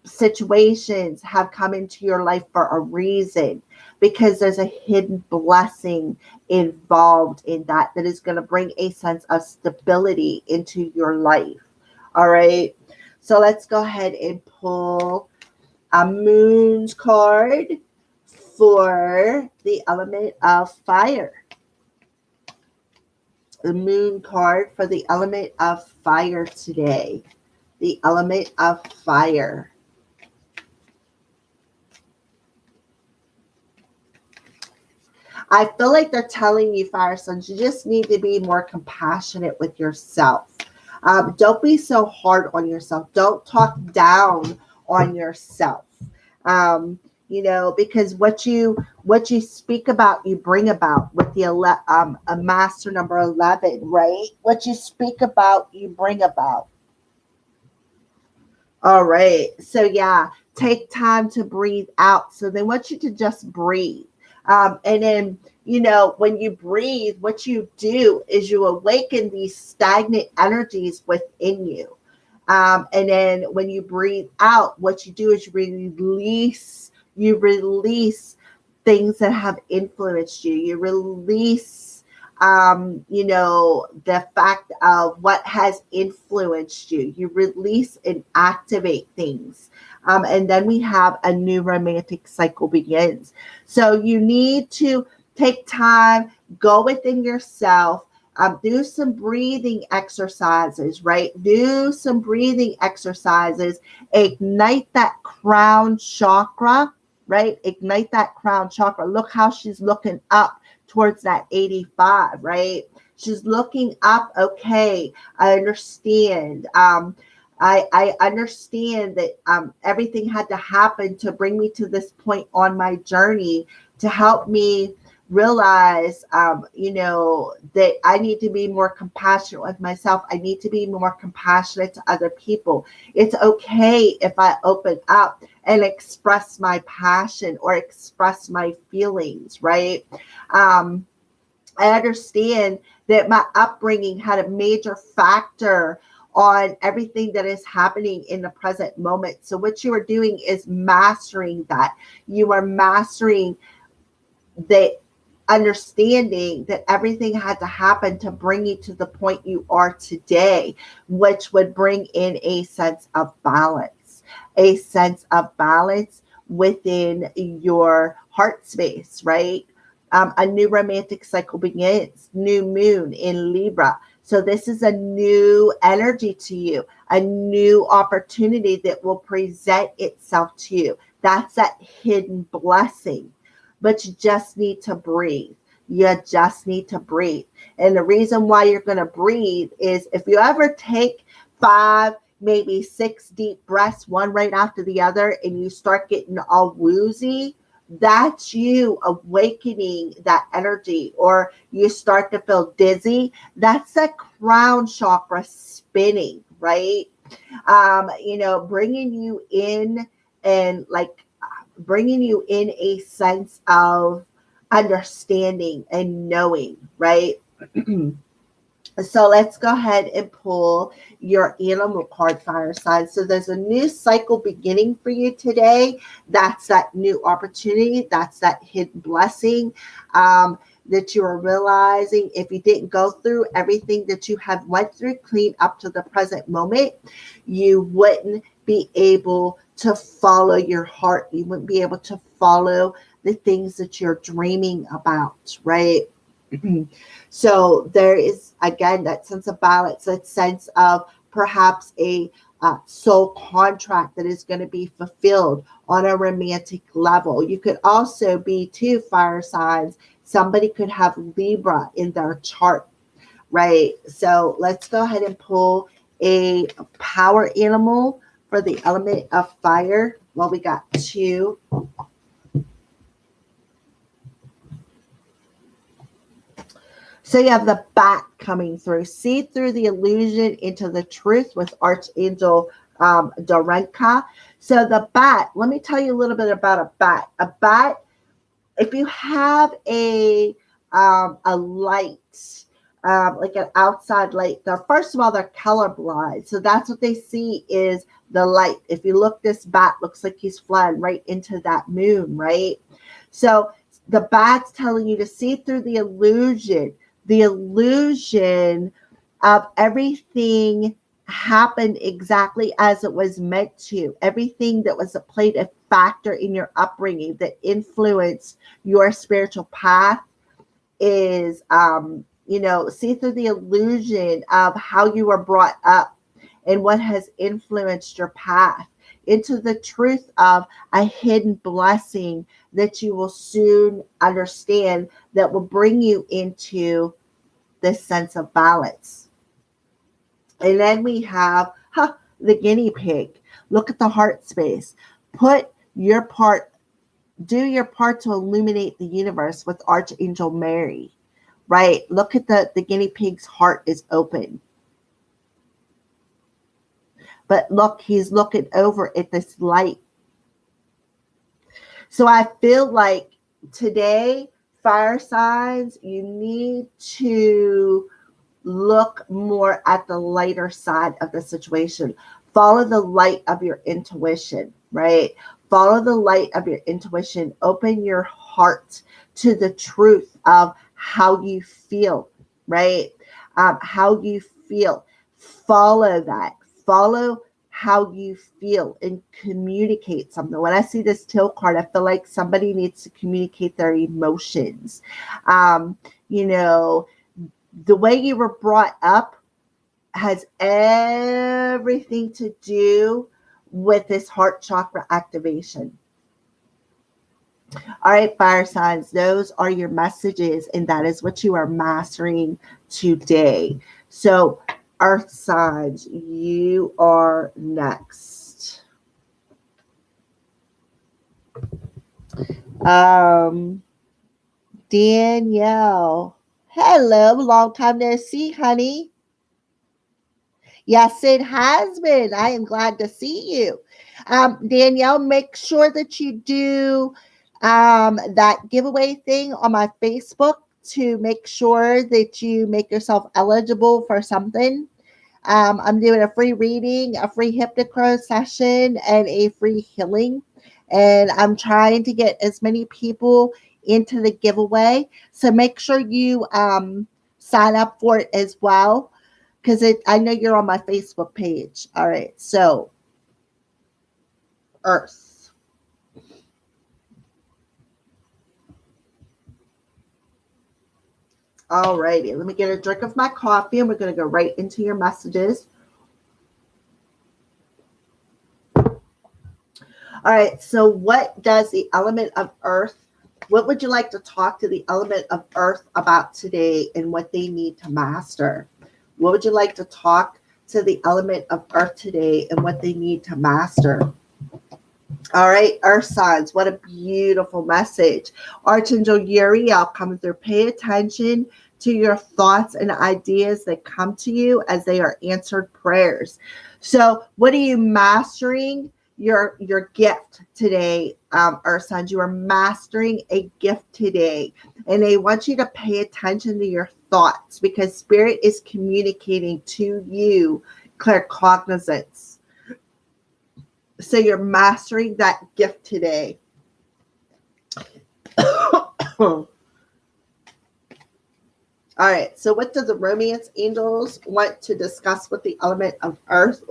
Situations have come into your life for a reason, because there's a hidden blessing involved in that is going to bring a sense of stability into your life. All right, so let's go ahead and pull a moon's card for the element of fire. The moon card for the element of fire today. the element of fire. I feel like they're telling you, fire signs, you just need to be more compassionate with yourself. Don't be so hard on yourself. Don't talk down on yourself. Um, because what you speak about, you bring about with the a master number 11, right? What you speak about, you bring about. All right. So yeah, take time to breathe out. So they want you to just breathe. And then, when you breathe, what you do is you awaken these stagnant energies within you. And then when you breathe out, what you do is you release things that have influenced you. You release, the fact of what has influenced you. You release and activate things. And then we have a new romantic cycle begins. So you need to take time, go within yourself, do some breathing exercises, right? Do some breathing exercises, ignite that crown chakra, right? Ignite that crown chakra. Look how she's looking up towards that 85, right? She's looking up. Okay, I understand. I understand that everything had to happen to bring me to this point on my journey to help me realize, that I need to be more compassionate with myself. I need to be more compassionate to other people. It's okay if I open up and express my passion or express my feelings, right? I understand that my upbringing had a major factor on everything that is happening in the present moment. So what you are doing is mastering that. You are mastering the understanding that everything had to happen to bring you to the point you are today, which would bring in a sense of balance within your heart space, right? A new romantic cycle begins, new moon in Libra. So this is a new energy to you, a new opportunity that will present itself to you. That's that hidden blessing. But you just need to breathe. You just need to breathe. And the reason why you're going to breathe is if you ever take 5, maybe 6 deep breaths, one right after the other, and you start getting all woozy, that's you awakening that energy, or you start to feel dizzy. That's that crown chakra spinning, right? Bringing you in and bringing you in a sense of understanding and knowing, right? So let's go ahead and pull your animal card, fire sign. So there's a new cycle beginning for you today. That's that new opportunity. That's that hidden blessing that you are realizing. If you didn't go through everything that you have went through, clean up to the present moment, you wouldn't be able to follow your heart. You wouldn't be able to follow the things that you're dreaming about, right? So there is, again, that sense of balance, that sense of perhaps a soul contract that is going to be fulfilled on a romantic level. You could also be, too, fire signs. Somebody could have Libra in their chart, right? So let's go ahead and pull a power animal for the element of fire. Well, we got 2. So you have the bat coming through. See through the illusion into the truth with Archangel Dorenka. So the bat, let me tell you a little bit about a bat. A bat, if you have a light, like an outside light, first of all, they're colorblind. So that's what they see is the light. If you look, this bat looks like he's flying right into that moon, right? So the bat's telling you to see through the illusion of everything happened exactly as it was meant to. Everything that played a factor in your upbringing that influenced your spiritual path is, see through the illusion of how you were brought up and what has influenced your path, into the truth of a hidden blessing that you will soon understand that will bring you into this sense of balance. And then we have the guinea pig. Look at the heart space. Put your part, do your part to illuminate the universe with Archangel Mary, right? Look at the guinea pig's heart is open. But look, he's looking over at this light. So I feel like today, fire signs, you need to look more at the lighter side of the situation. Follow the light of your intuition, right? Follow the light of your intuition. Open your heart to the truth of how you feel, right? How you feel. Follow that. Follow how you feel and communicate something. When I see this Till card, I feel like somebody needs to communicate their emotions. You know, the way you were brought up has everything to do with this heart chakra activation. All right, fire signs, those are your messages, and that is what you are mastering today. So, earth signs, you are next. Danielle. Hello, long time no see, honey. Yes, it has been. I am glad to see you. Danielle, make sure that you do that giveaway thing on my Facebook to make sure that you make yourself eligible for something. I'm doing a free reading, a free hypnocrow session, and a free healing. And I'm trying to get as many people into the giveaway. So make sure you sign up for it as well, because I know you're on my Facebook page. All right. So, Earth. All righty. Let me get a drink of my coffee, and we're going to go right into your messages. All right, so what does the element of earth, what would you like to talk to the element of earth about today and what they need to master? What would you like to talk to the element of earth today and what they need to master? All right, earth signs, what a beautiful message. Archangel Uriel coming through. Pay attention to your thoughts and ideas that come to you as they are answered prayers. So what are you mastering? Your gift today, earth signs. You are mastering a gift today, and they want you to pay attention to your thoughts because spirit is communicating to you claircognizance. So you're mastering that gift today. All right, so what do the romance angels want to discuss with the element of earth?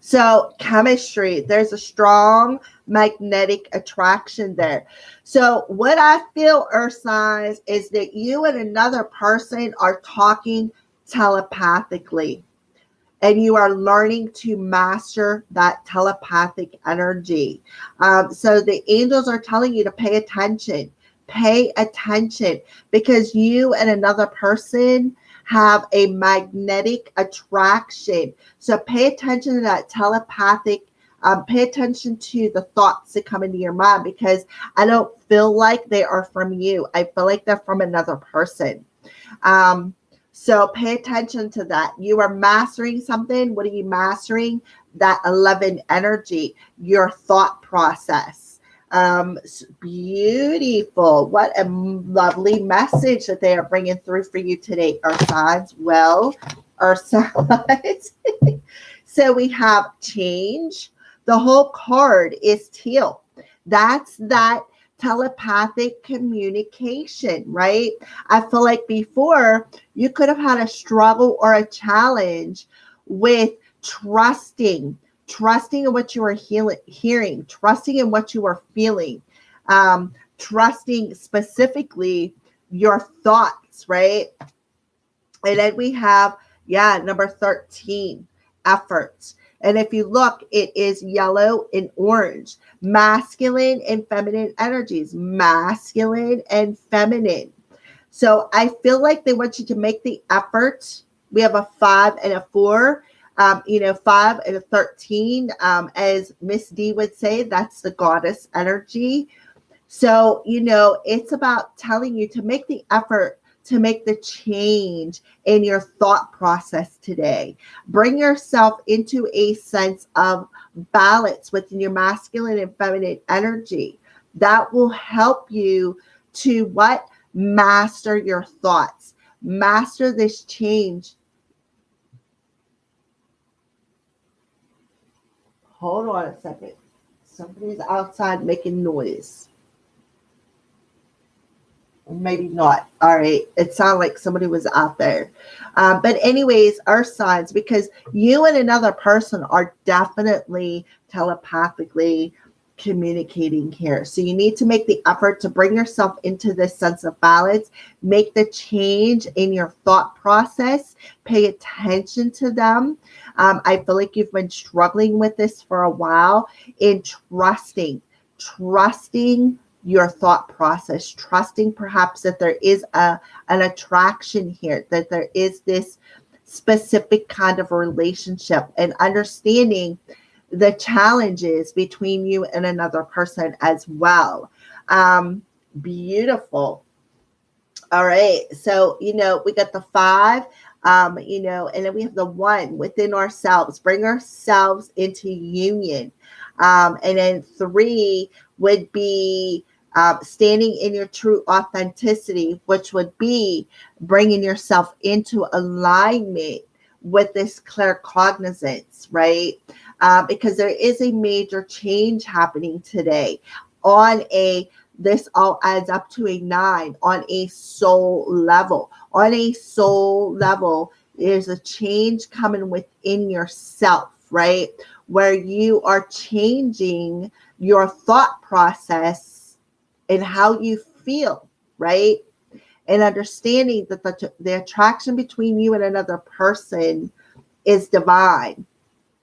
So chemistry, there's a strong magnetic attraction there. So what I feel, earth signs, is that you and another person are talking telepathically, and you are learning to master that telepathic energy. So the angels are telling you to pay attention. Pay attention, because you and another person have a magnetic attraction. So pay attention to that telepathic, pay attention to the thoughts that come into your mind, because I don't feel like they are from you. I feel like they're from another person. So pay attention to that. You are mastering something. What are you mastering? That 11 energy, your thought process. Beautiful. What a lovely message that they are bringing through for you today, earth signs. Well, earth signs. So we have change. The whole card is teal. That's that telepathic communication, right? I feel like before you could have had a struggle or a challenge with trusting in what you are hearing, trusting in what you are feeling, trusting specifically your thoughts, right? And then we have Yeah, number 13, efforts. And if you look, it is yellow and orange, masculine and feminine energies, masculine and feminine. So I feel like they want you to make the effort. We have a 5 and a 4. 5 and a 13, as Miss D would say, that's the goddess energy. So, it's about telling you to make the effort to make the change in your thought process today. Bring yourself into a sense of balance within your masculine and feminine energy. That will help you to what? Master your thoughts. Master this change. Hold on a second. Somebody's outside making noise. Maybe not. All right. It sounded like somebody was out there. But anyways, earth signs, because you and another person are definitely telepathically communicating here. So you need to make the effort to bring yourself into this sense of balance, make the change in your thought process, pay attention to them. I feel like you've been struggling with this for a while in trusting your thought process, trusting perhaps that there is an attraction here, that there is this specific kind of relationship, and understanding the challenges between you and another person as well. Beautiful. All right. So, we got the 5, and then we have the 1 within ourselves, bring ourselves into union. And then 3 would be standing in your true authenticity, which would be bringing yourself into alignment with this claircognizance, right? Because there is a major change happening today on this all adds up to a 9 on a soul level. On a soul level, there's a change coming within yourself, right? Where you are changing your thought process and how you feel, right? And understanding that the attraction between you and another person is divine.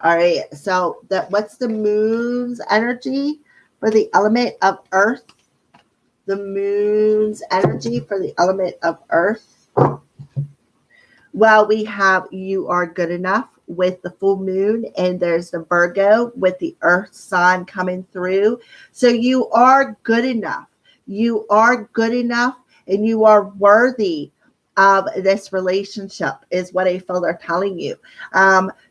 All right. So what's the moon's energy for the element of earth? The moon's energy for the element of earth. Well, we have you are good enough with the full moon, and there's the Virgo with the earth sign coming through. So you are good enough. You are good enough, and you are worthy of this relationship, is what I feel they're telling you.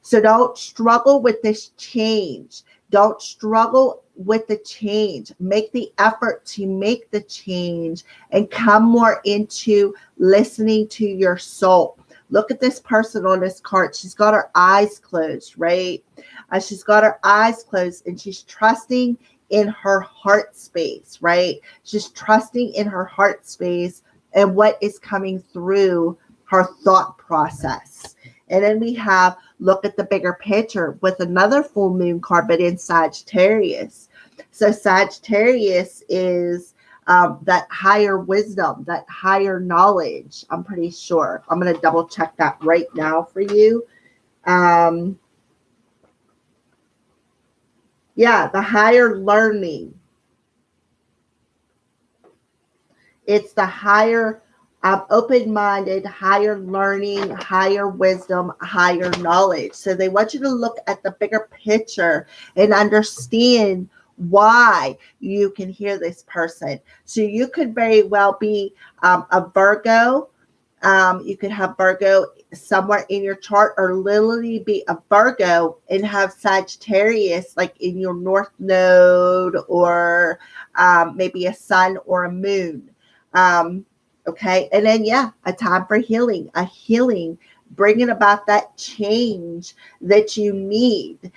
So don't struggle with this change. Don't struggle with the change. Make the effort to make the change and come more into listening to your soul. Look at this person on this card. She's got her eyes closed, right? She's got her eyes closed, and she's trusting in her heart space, right? She's trusting in her heart space and what is coming through her thought process. And then we have, look at the bigger picture with another full moon card, but in Sagittarius. So Sagittarius is that higher wisdom, that higher knowledge. I'm pretty sure. I'm going to double check that right now for you. Yeah, the higher learning. It's the higher open-minded, higher learning, higher wisdom, higher knowledge. So they want you to look at the bigger picture and understand why you can hear this person. So you could very well be a Virgo. You could have Virgo somewhere in your chart, or literally be a Virgo and have Sagittarius like in your north node, or maybe a sun or a moon. Okay. And then, a time for healing, bringing about that change that you need.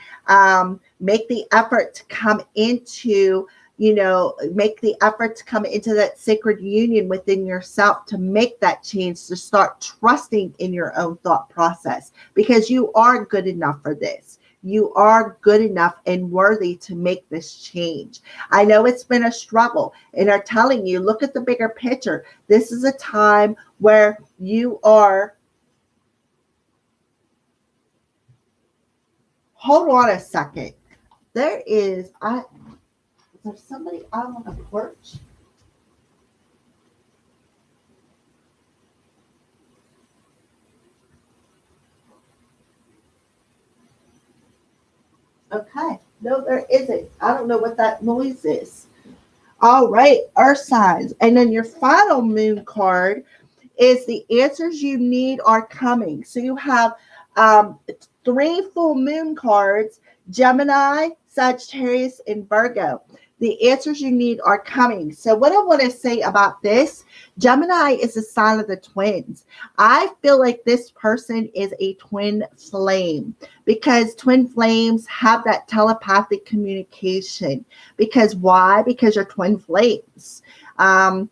Make the effort to come into, make the effort to come into that sacred union within yourself to make that change, to start trusting in your own thought process, because you are good enough for this. You are good enough and worthy to make this change. I know it's been a struggle, and are telling you, look at the bigger picture. This is a time where you are hold on a second. Is there somebody out on the porch? Okay. No, there isn't. I don't know what that noise is. All right, earth signs. And then your final moon card is the answers you need are coming. So you have um, 3 full moon cards: Gemini, Sagittarius, and Virgo. The answers you need are coming. So, what I want to say about this, Gemini is a sign of the twins. I feel like this person is a twin flame because twin flames have that telepathic communication. Because why? Because you're twin flames. When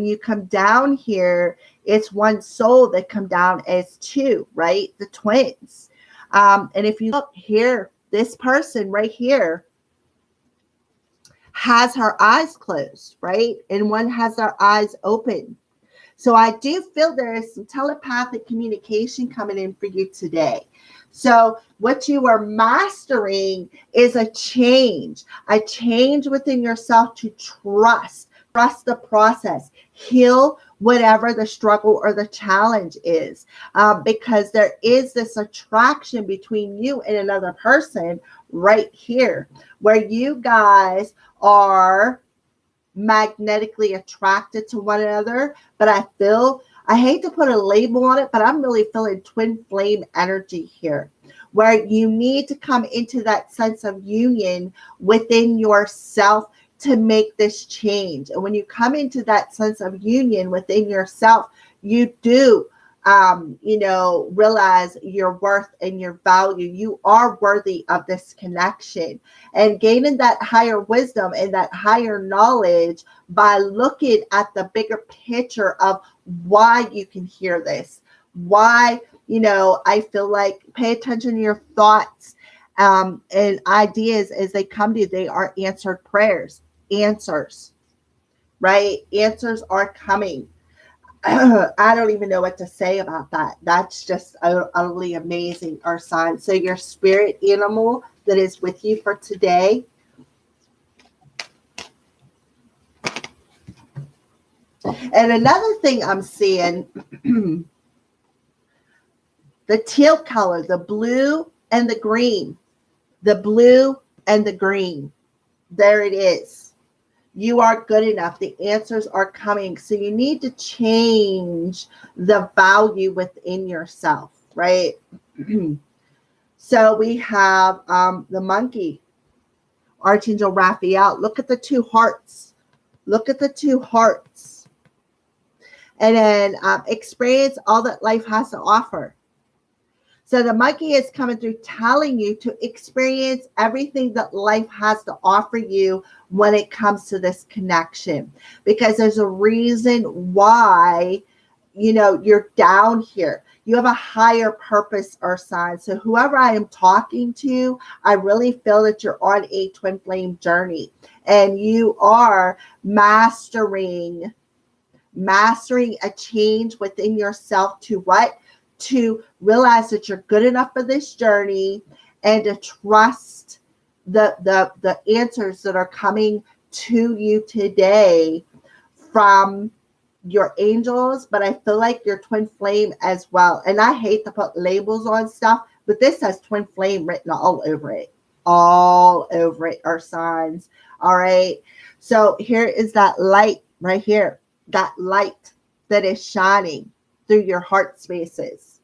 you come down here, it's one soul that come down as two, right? The twins. And if you look here, this person right here has her eyes closed, right? And one has their eyes open. So I do feel there is some telepathic communication coming in for you today. So what you are mastering is a change within yourself to trust the process, heal whatever the struggle or the challenge is, because there is this attraction between you and another person right here, where you guys are magnetically attracted to one another. But I hate to put a label on it, but I'm really feeling twin flame energy here, where you need to come into that sense of union within yourself to make this change. And when you come into that sense of union within yourself, you do realize your worth and your value. You are worthy of this connection, and gaining that higher wisdom and that higher knowledge by looking at the bigger picture of why you can hear this. Why, I feel like pay attention to your thoughts and ideas as they come to you. They are answered prayers, answers, right? Answers are coming. I don't even know what to say about that. That's just utterly amazing, our sign. So your spirit animal that is with you for today. And another thing I'm seeing, the teal color, the blue and the green. The blue and the green. There it is. You are good enough. The answers are coming. So you need to change the value within yourself, right? So we have the monkey, Archangel Raphael. Look at the 2 hearts. Look at the 2 hearts. And then experience all that life has to offer. So the monkey is coming through telling you to experience everything that life has to offer you when it comes to this connection. Because there's a reason why, you're down here. You have a higher purpose or sign. So whoever I am talking to, I really feel that you're on a twin flame journey. And you are mastering a change within yourself to what? To realize that you're good enough for this journey and to trust the answers that are coming to you today from your angels, but I feel like your twin flame as well. And I hate to put labels on stuff, but this has twin flame written all over it, our signs. All right. So here is that light right here, that light that is shining through your heart spaces,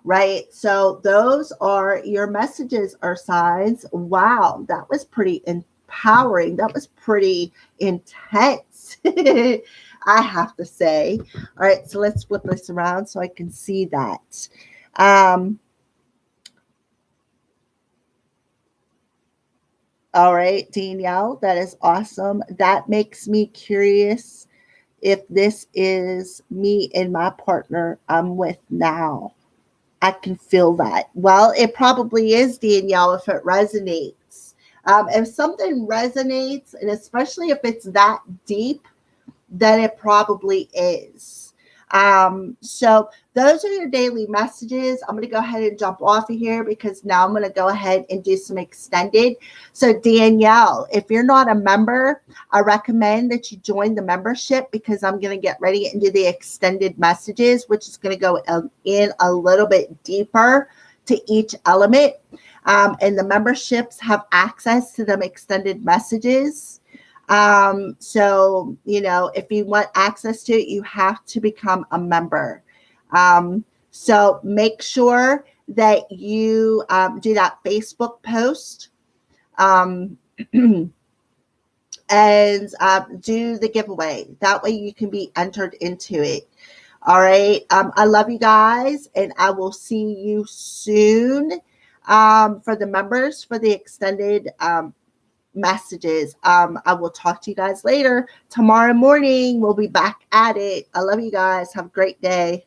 right? So those are your messages, or signs. Wow, that was pretty empowering. That was pretty intense, I have to say. All right, so let's flip this around so I can see that. All right, Danielle, that is awesome. That makes me curious if this is me and my partner I'm with now. I can feel that. Well, it probably is, Danielle, if it resonates. If something resonates, and especially if it's that deep, then it probably is. So those are your daily messages. I'm going to go ahead and jump off of here because now I'm going to go ahead and do some extended. So Danielle, if you're not a member, I recommend that you join the membership because I'm going to get ready and do the extended messages, which is going to go in a little bit deeper to each element. And the memberships have access to them extended messages. So, if you want access to it, you have to become a member. So make sure that you do that Facebook post and do the giveaway. That way you can be entered into it. All right. I love you guys, and I will see you soon for the members for the extended messages. I will talk to you guys later. Tomorrow morning, we'll be back at it. I love you guys. Have a great day.